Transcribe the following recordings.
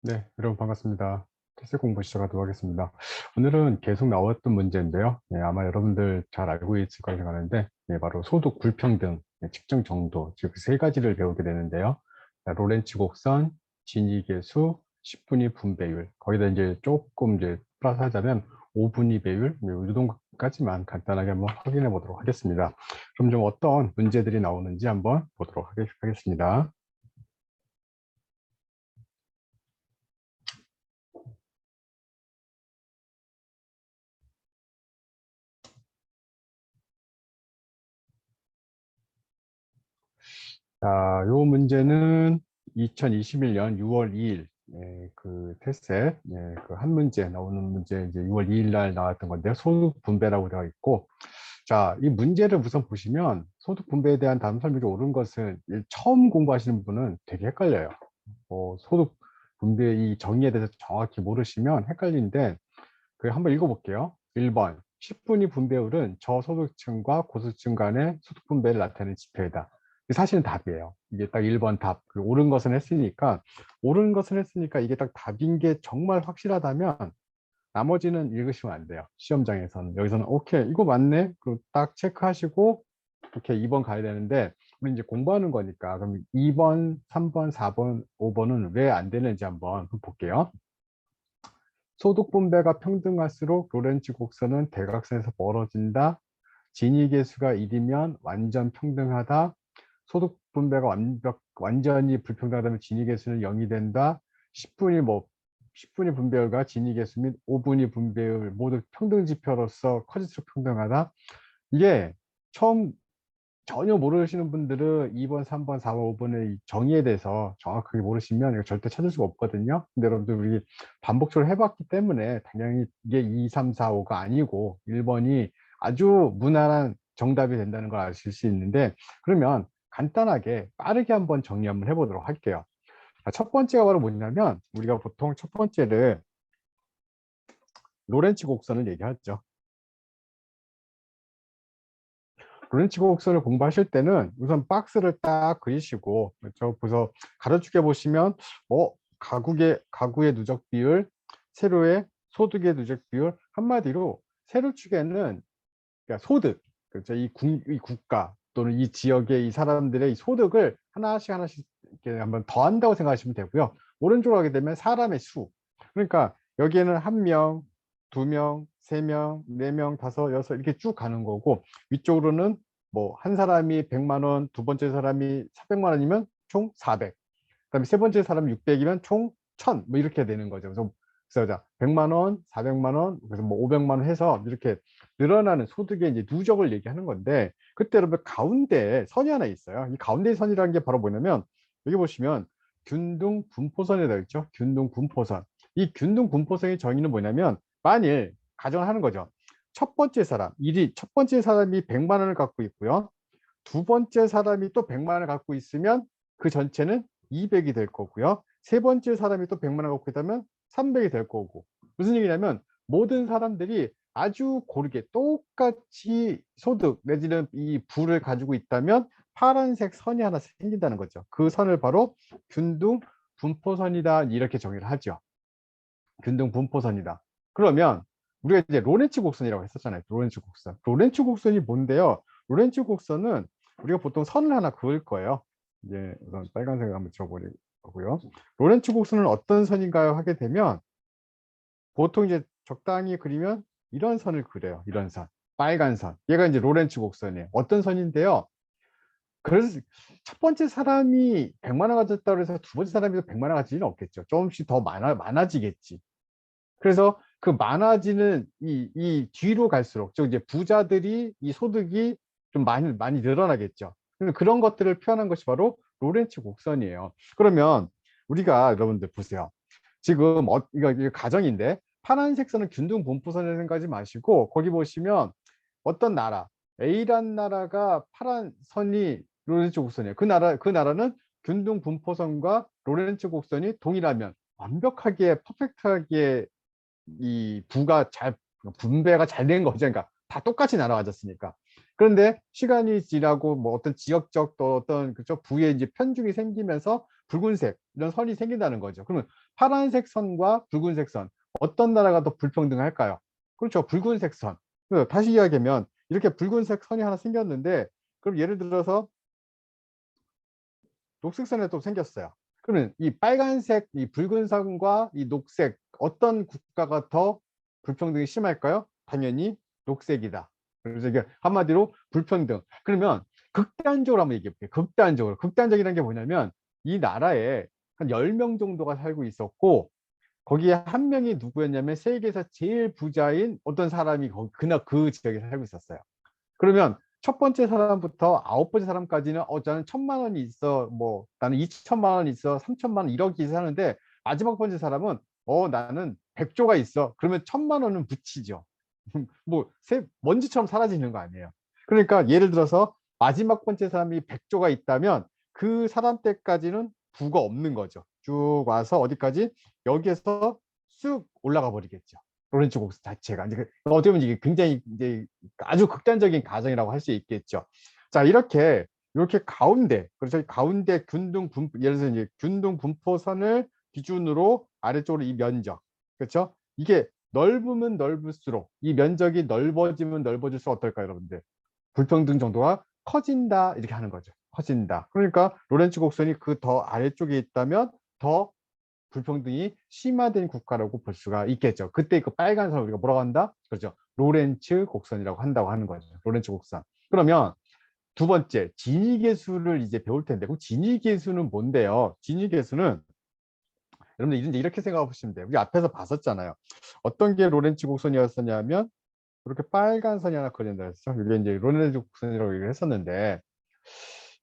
네, 여러분 반갑습니다. 태세 공부 시작하도록 하겠습니다. 오늘은 계속 나왔던 문제인데요. 아마 여러분들 잘 알고 있을 거라 생각하는데, 바로 소득 불평등, 측정 정도, 즉 세 가지를 배우게 되는데요. 로렌츠 곡선, 진위계수, 10분위 분배율, 거기다 이제 조금 이제 플러스 하자면 5분위 배율, 이 정도까지만 간단하게 한번 확인해 보도록 하겠습니다. 그럼 좀 어떤 문제들이 나오는지 한번 보도록 하겠습니다. 자, 요 문제는 2021년 6월 2일, 그 테스트에, 그 한 문제 나오는 문제 이제 6월 2일 날 나왔던 건데요. 소득 분배라고 되어 있고, 자, 이 문제를 우선 보시면 소득 분배에 대한 다음 설명이 옳은 것은 처음 공부하시는 분은 되게 헷갈려요. 소득 분배 이 정의에 대해서 정확히 모르시면 헷갈리는데, 그 한번 읽어볼게요. 1번, 10분위 분배율은 저소득층과 고소득층 간의 소득 분배를 나타내는 지표이다. 이게 사실은 답이에요. 이게 딱 1번 답. 옳은 것은 했으니까, 옳은 것은 했으니까 이게 딱 답인 게 정말 확실하다면 나머지는 읽으시면 안 돼요. 시험장에서는. 여기서는 오케이, 이거 맞네. 그리고 딱 체크하시고, 이렇게 2번 가야 되는데, 우리 이제 공부하는 거니까, 그럼 2번, 3번, 4번, 5번은 왜 안 되는지 한번 볼게요. 소득 분배가 평등할수록 로렌츠 곡선은 대각선에서 멀어진다. 진위계수가 1이면 완전 평등하다. 소득 분배가 완전히 불평등하다면 진위계수는 0이 된다. 10분위 10분위 분배율과 진위계수 및 5분위 분배율 모두 평등지표로서 커질수록 평등하다. 이게 처음 전혀 모르시는 분들은 2번, 3번, 4번, 5번의 정의에 대해서 정확하게 모르시면 이거 절대 찾을 수가 없거든요. 근데 여러분들 우리 반복적으로 해봤기 때문에 당연히 이게 2, 3, 4, 5가 아니고 1번이 아주 무난한 정답이 된다는 걸 아실 수 있는데, 그러면 간단하게 빠르게 한번 정리 한번 해보도록 할게요. 자, 첫 번째가 바로 뭐냐면 우리가 보통 첫 번째를 로렌츠 곡선을 얘기하죠. 로렌츠 곡선을 공부하실 때는 우선 박스를 딱 그리시고, 그렇죠? 그래서 가로축에 보시면 가구의 누적 비율, 세로의 소득의 누적 비율, 한마디로 세로축에는 그러니까 소득, 그렇죠? 이 국가 또는 이 지역의 이 사람들의 이 소득을 하나씩 하나씩 이렇게 한번 더한다고 생각하시면 되고요. 오른쪽으로 하게 되면 사람의 수. 그러니까 여기에는 한 명, 두 명, 세 명, 네 명, 다섯, 여섯 이렇게 쭉 가는 거고, 위쪽으로는 뭐 한 사람이 100만 원, 두 번째 사람이 400만 원이면 총 400. 그다음에 세 번째 사람이 600이면 총 1000. 뭐 이렇게 되는 거죠. 그래서 자, 100만 원, 400만 원, 그래서 뭐 500만 원 해서 이렇게 늘어나는 소득의 이제 누적을 얘기하는 건데, 그때 여러분 가운데 선이 하나 있어요. 이 가운데 선이라는 게 바로 뭐냐면, 여기 보시면 균등 분포선에 되어 있죠. 균등 분포선. 이 균등 분포선의 정의는 뭐냐면, 만일 가정을 하는 거죠. 첫 번째 사람이 100만 원을 갖고 있고요. 두 번째 사람이 또 100만 원을 갖고 있으면 그 전체는 200이 될 거고요. 세 번째 사람이 또 100만 원 갖고 있다면 300이 될 거고. 무슨 얘기냐면 모든 사람들이 아주 고르게 똑같이 소득 내지는 이 부를 가지고 있다면 파란색 선이 하나 생긴다는 거죠. 그 선을 바로 균등 분포선이다 이렇게 정의를 하죠. 균등 분포선이다. 그러면 우리가 이제 로렌츠 곡선이라고 했었잖아요. 로렌츠 곡선. 로렌츠 곡선이 뭔데요? 로렌츠 곡선은 우리가 보통 선을 하나 그을 거예요. 이제 우선 빨간색을 한번 지워보고요. 로렌츠 곡선은 어떤 선인가요? 하게 되면 보통 이제 적당히 그리면 이런 선을 그려요. 이런 선. 빨간 선. 얘가 이제 로렌츠 곡선이에요. 어떤 선인데요? 그래서 첫 번째 사람이 100만 원 가졌다고 해서 두 번째 사람이 100만 원 가지는 없겠죠. 조금씩 더 많아지겠지. 그래서 그 많아지는 이 뒤로 갈수록, 즉 이제 부자들이 이 소득이 좀 많이 늘어나겠죠. 그런 것들을 표현한 것이 바로 로렌츠 곡선이에요. 그러면 우리가 여러분들 보세요. 지금 이거 가정인데 파란색 선은 균등 분포선을 생각하지 마시고 거기 보시면 어떤 나라 A란 나라가 파란 선이 로렌츠 곡선이에요. 그 나라는 균등 분포선과 로렌츠 곡선이 동일하면 완벽하게 퍼펙트하게 이 부가 분배가 잘 된 거죠. 그러니까 다 똑같이 나눠가졌으니까. 그런데 시간이 지나고 뭐 어떤 지역적 또 어떤 그죠 부의 이제 편중이 생기면서 붉은색 이런 선이 생긴다는 거죠. 그러면 파란색 선과 붉은색 선 어떤 나라가 더 불평등할까요? 그렇죠. 붉은색 선. 그래서 다시 이야기하면 이렇게 붉은색 선이 하나 생겼는데 그럼 예를 들어서 녹색 선이 또 생겼어요. 그러면 이 빨간색, 이 붉은 선과 이 녹색 어떤 국가가 더 불평등이 심할까요? 당연히 녹색이다. 그래서 이게 한마디로 불평등. 그러면 극단적으로 한번 얘기해 볼게요. 극단적으로. 극단적이라는 게 뭐냐면 이 나라에 한 10명 정도가 살고 있었고 거기에 한 명이 누구였냐면 세계에서 제일 부자인 어떤 사람이 그날 그 지역에 살고 있었어요. 그러면 첫 번째 사람부터 아홉 번째 사람까지는 저는 1,000만 원이 있어, 뭐 나는 2,000만 원이 있어, 3,000만 원 1억이 사는데 마지막 번째 사람은 나는 100조가 있어. 그러면 1,000만 원은 붙이죠. 뭐 먼지처럼 사라지는 거 아니에요. 그러니까 예를 들어서 마지막 번째 사람이 100조가 있다면 그 사람 때까지는 부가 없는 거죠. 쭉 와서 어디까지 여기에서 쑥 올라가 버리겠죠. 로렌츠 곡선 자체가 이제 어떻게 보면 이게 굉장히 이제 아주 극단적인 가정이라고 할 수 있겠죠. 자, 이렇게 가운데, 그래서 가운데 균등 분포, 예를 들어서 이제 균등 분포선을 기준으로 아래쪽으로 이 면적, 그렇죠? 이게 넓으면 넓을수록 이 면적이 넓어지면 넓어질수록 어떨까요, 여러분들? 불평등 정도가 커진다 이렇게 하는 거죠. 커진다. 그러니까 로렌츠 곡선이 그 더 아래쪽에 있다면 더 불평등이 심화된 국가라고 볼 수가 있겠죠. 그때 그 빨간 선을 우리가 뭐라고 한다? 그렇죠. 로렌츠 곡선이라고 한다고 하는 거죠. 로렌츠 곡선. 그러면 두 번째, 진위계수를 이제 배울 텐데, 그 진위계수는 뭔데요? 진위계수는 여러분들 이제 이렇게 생각해 보시면 돼요. 우리 앞에서 봤었잖아요. 어떤 게 로렌츠 곡선이었었냐면 이렇게 빨간 선이 하나 그린다 했죠. 이게 이제 로렌츠 곡선이라고 얘기를 했었는데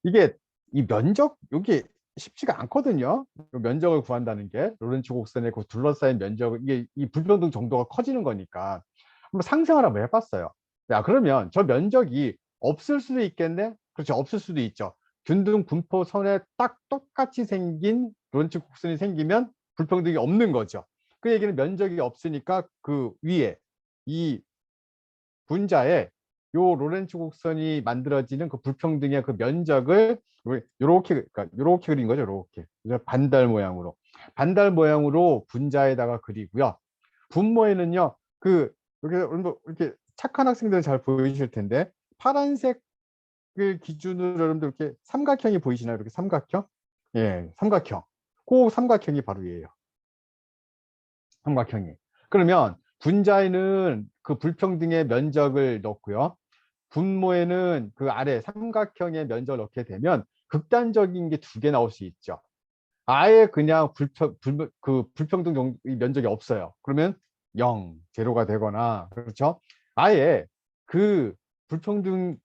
이게 이 면적 여기 쉽지가 않거든요. 그 면적을 구한다는 게 로렌츠 곡선에 그 둘러싸인 면적 이게 이 불평등 정도가 커지는 거니까 한번 상상을 한번 해봤어요. 야 그러면 저 면적이 없을 수도 있겠네. 그렇죠. 없을 수도 있죠. 균등 분포선에 딱 똑같이 생긴 로렌츠 곡선이 생기면 불평등이 없는 거죠. 그 얘기는 면적이 없으니까 그 위에 이 분자에 요 로렌츠 곡선이 만들어지는 그 불평등의 그 면적을 요렇게 그러니까 요렇게 그린 거죠. 요렇게 반달 모양으로 분자에다가 그리고요. 분모에는요. 그 이렇게 착한 학생들은 잘 보이실 텐데 파란색을 기준으로 여러분들 이렇게 삼각형이 보이시나요? 이렇게 삼각형? 예, 삼각형. 그 삼각형이 바로 얘예요. 삼각형이. 그러면 분자에는 그 불평등의 면적을 넣고요. 분모에는 그 아래 삼각형의 면적을 넣게 되면 극단적인 게 두 개 나올 수 있죠. 아예 그냥 그 불평등 면적이 없어요. 그러면 0, 제로가 되거나 그렇죠. 아예 그 불평등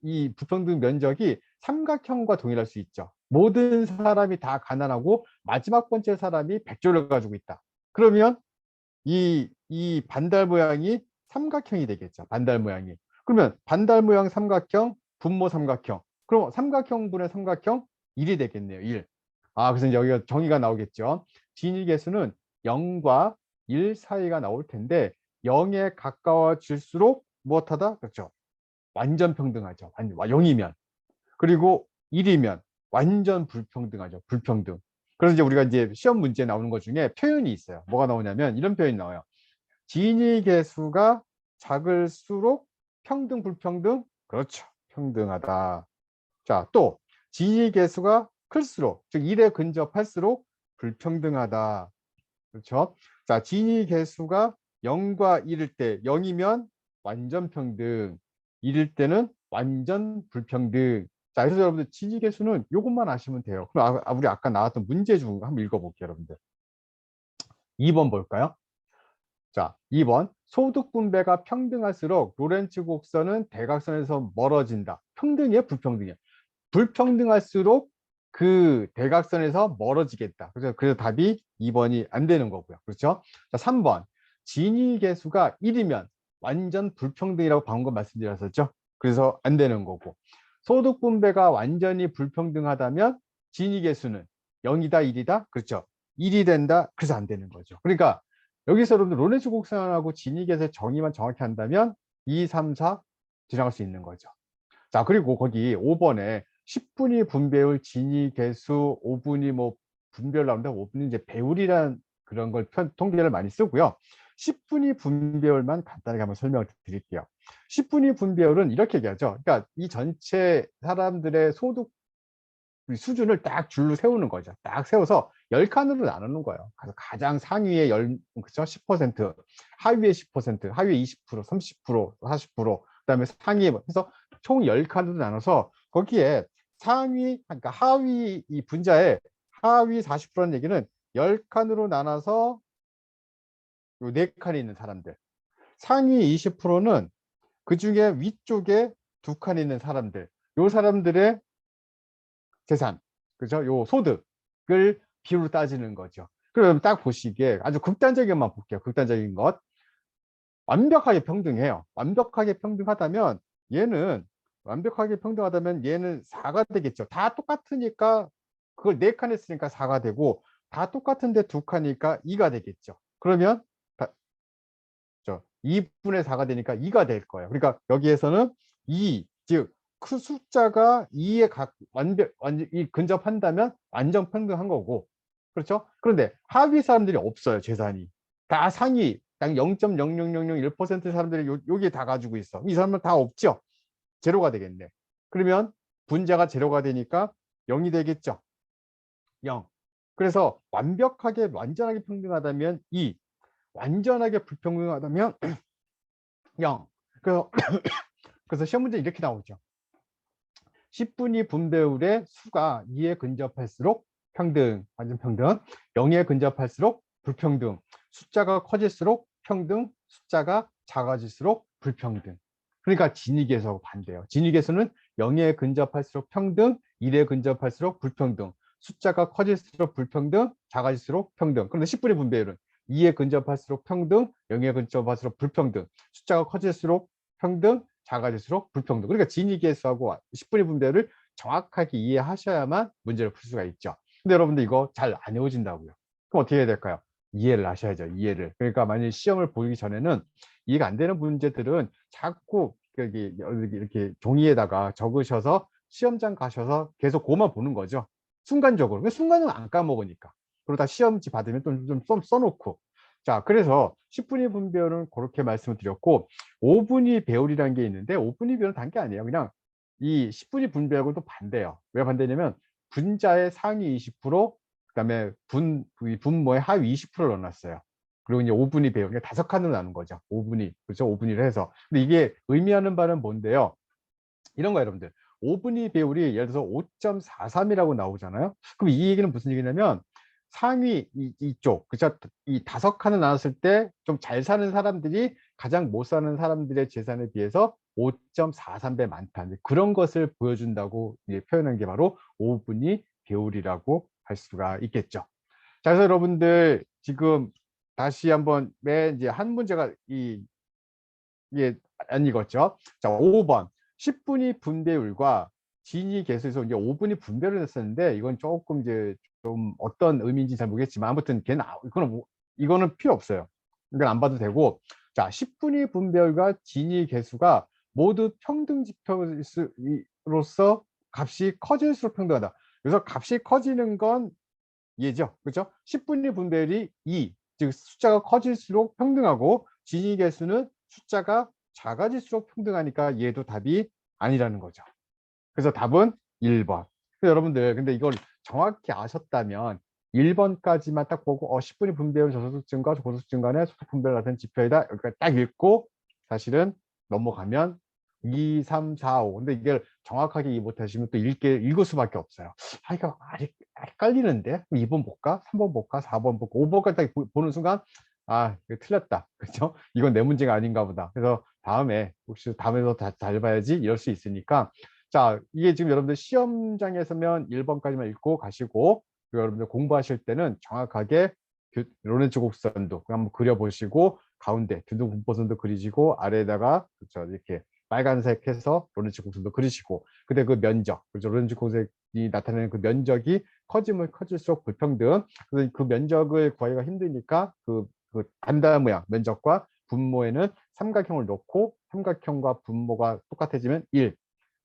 이 불평등 면적이 삼각형과 동일할 수 있죠. 모든 사람이 다 가난하고 마지막 번째 사람이 100조를 가지고 있다. 그러면 이 반달 모양이 삼각형이 되겠죠. 반달 모양이. 그러면 반달 모양 삼각형, 분모 삼각형. 그럼 삼각형분의 삼각형 1이 되겠네요. 1. 그래서 이제 여기가 정의가 나오겠죠. 진위 계수는 0과 1 사이가 나올 텐데 0에 가까워질수록 무엇하다? 그렇죠. 완전 평등하죠. 0이면. 그리고 1이면 완전 불평등하죠. 불평등. 그래서 이제 우리가 이제 시험 문제에 나오는 것 중에 표현이 있어요. 뭐가 나오냐면 이런 표현이 나와요. 진위 계수가 작을수록 평등 불평등? 그렇죠. 평등하다. 자, 또 진위 계수가 클수록 즉 1에 근접할수록 불평등하다. 그렇죠? 자, 진위 계수가 0과 1일 때 0이면 완전 평등, 1일 때는 완전 불평등. 자, 그래서 여러분들 진위 계수는 이것만 아시면 돼요. 그럼 우리 아까 나왔던 문제 중 한번 읽어볼게요, 여러분들. 2번 볼까요? 자, 2번. 소득 분배가 평등할수록 로렌츠 곡선은 대각선에서 멀어진다. 평등이에요, 불평등이에요? 불평등할수록 그 대각선에서 멀어지겠다. 그래서 답이 2번이 안 되는 거고요. 그렇죠? 자, 3번. 진위 계수가 1이면 완전 불평등이라고 방금 말씀드렸었죠? 그래서 안 되는 거고. 소득 분배가 완전히 불평등하다면 진위 계수는 0이다, 1이다? 그렇죠? 1이 된다. 그래서 안 되는 거죠. 그러니까 여기서 여러분들 로렌츠 곡선하고 진위 계수의 정의만 정확히 한다면 2, 3, 4 지나갈 수 있는 거죠. 자, 그리고 거기 5번에 10분위 분배율, 진위 계수, 5분위 뭐 분별 나오는데 5분위 이제 배율이란 그런 걸 통계를 많이 쓰고요. 10분위 분배율만 간단하게 한번 설명을 드릴게요. 10분위 분배율은 이렇게 얘기하죠. 그러니까 이 전체 사람들의 소득 수준을 딱 줄로 세우는 거죠. 딱 세워서 10칸으로 나누는 거예요. 그래서 가장 상위에 그쵸? 10%, 하위에 10%, 하위에 20%, 30%, 40%, 그다음에 상위에 해서 총 10칸으로 나눠서 거기에 상위, 그러니까 하위 이 분자의 하위 40%는 얘기는 10칸으로 나눠서 요 4칸이 있는 사람들. 상위 20%는 그중에 위쪽에 2칸이 있는 사람들. 요 사람들의 재산, 그죠? 요 소득을 비율로 따지는 거죠. 그럼 딱 보시기에 아주 극단적인 것만 볼게요. 극단적인 것. 완벽하게 평등해요. 완벽하게 평등하다면 얘는 완벽하게 평등하다면 얘는 4가 되겠죠. 다 똑같으니까 그걸 4칸 했으니까 4가 되고 다 똑같은데 2칸이니까 2가 되겠죠. 그러면 2분의 4가 되니까 2가 될 거예요. 그러니까 여기에서는 2, 즉 그 숫자가 2에 근접한다면 완전 평등한 거고, 그렇죠? 그런데 하위 사람들이 없어요. 재산이 다 상위 딱 0.00001% 사람들이 여기에 다 가지고 있어. 이 사람은 다 없죠. 제로가 되겠네. 그러면 분자가 제로가 되니까 0이 되겠죠. 0. 그래서 완전하게 평등하다면 2, 완전하게 불평등하다면 0. 그래서 시험 문제 이렇게 나오죠. 10분위 분배율의 수가 2에 근접할수록 평등, 완전 평등, 0에 근접할수록 불평등, 숫자가 커질수록 평등, 숫자가 작아질수록 불평등. 그러니까 진위계수하고 반대예요. 진위계수는 0에 근접할수록 평등, 1에 근접할수록 불평등, 숫자가 커질수록 불평등, 작아질수록 평등. 그런데 10분위 분배율은 2에 근접할수록 평등, 0에 근접할수록 불평등, 숫자가 커질수록 평등, 작아질수록 불평등. 그러니까 진위계수하고 10분위 분배를 정확하게 이해하셔야만 문제를 풀 수가 있죠. 근데 여러분들 이거 잘 안 외워진다고요. 그럼 어떻게 해야 될까요? 이해를 하셔야죠. 이해를. 그러니까 만약 시험을 보기 전에는 이해가 안 되는 문제들은 자꾸 여기 이렇게 종이에다가 적으셔서 시험장 가셔서 계속 그것만 보는 거죠. 순간적으로. 순간은 안 까먹으니까. 그러다 시험지 받으면 좀 써놓고. 자, 그래서 10분위 분배율은 그렇게 말씀을 드렸고, 5분위 배율이라는 게 있는데 5분위 배율은 단 게 아니에요. 그냥 이 10분위 분배하고 또 반대예요. 왜 반대냐면 분자의 상위 20%, 그다음에 분모의 하위 20%를 넣어놨어요. 그리고 이제 5분위 배율, 그러니까 5칸으로 나눈 거죠. 5분위, 그렇죠? 5분위를 해서. 근데 이게 의미하는 바는 뭔데요? 이런 거 여러분들. 5분위 배율이 예를 들어서 5.43이라고 나오잖아요. 그럼 이 얘기는 무슨 얘기냐면 상위 이쪽, 그죠? 이 5칸을 나눴을 때 좀 잘 사는 사람들이 가장 못 사는 사람들의 재산에 비해서 5.43배 많다. 그런 것을 보여준다고 표현한 게 바로 5분위 배율이라고 할 수가 있겠죠. 자, 그래서 여러분들 지금 다시 한번 이제 한 문제가 이게 안 읽었죠. 자, 5번. 10분위 분배율과 진위 계수에서 이제 5분위 분배를 했었는데 이건 조금 이제 좀 어떤 의미인지 잘 모르겠지만 아무튼 이거는 필요 없어요. 이건 안 봐도 되고. 자, 10분위 분배율과 진위 계수가 모두 평등 지표로서 값이 커질수록 평등하다. 그래서 값이 커지는 건 얘죠. 그렇죠? 10분위 분배율이 2, 즉 숫자가 커질수록 평등하고 진위 계수는 숫자가 작아질수록 평등하니까 얘도 답이 아니라는 거죠. 그래서 답은 1번. 여러분들 근데 이걸 정확히 아셨다면 1번까지만 딱 보고 10분위 분배율 저소득 증가, 고소득 증가는 소득 분배를 나타낸 지표이다. 여기까지 딱 읽고 사실은 넘어가면 2, 3, 4, 5. 근데 이걸 정확하게 이해 못하시면 또 읽을 수밖에 없어요. 이거 헷갈리는데? 2번 볼까? 3번 볼까? 4번 볼까? 5번까지 딱 보는 순간 이거 틀렸다. 그렇죠? 이건 내 문제가 아닌가 보다. 그래서 혹시 다음에도 잘 봐야지 이럴 수 있으니까 자, 이게 지금 여러분들 시험장에 서면 1번까지만 읽고 가시고 여러분들 공부하실 때는 정확하게 로렌츠 곡선도 한번 그려보시고 가운데 균등 분포선도 그리시고 아래에다가 그렇죠 이렇게 빨간색 해서 로렌츠 곡선도 그리시고 근데 그 면적 그렇죠 로렌츠 곡선이 나타내는 그 면적이 커지면 커질수록 불평등 그래서 그 면적을 구하기가 힘드니까 그 반다 모양 면적과 분모에는 삼각형을 넣고 삼각형과 분모가 똑같아지면 1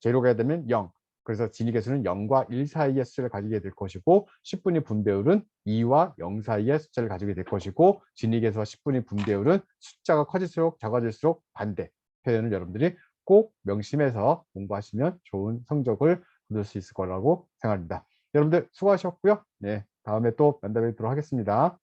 제로가 되면 0 그래서 진위계수는 0과 1 사이의 숫자를 가지게 될 것이고 10분위 분배율은 2와 0 사이의 숫자를 가지게 될 것이고 진위계수와 10분위 분배율은 숫자가 커질수록 작아질수록 반대 표현을 여러분들이 꼭 명심해서 공부하시면 좋은 성적을 거둘 수 있을 거라고 생각합니다. 여러분들 수고하셨고요. 네, 다음에 또 만나 뵙도록 하겠습니다.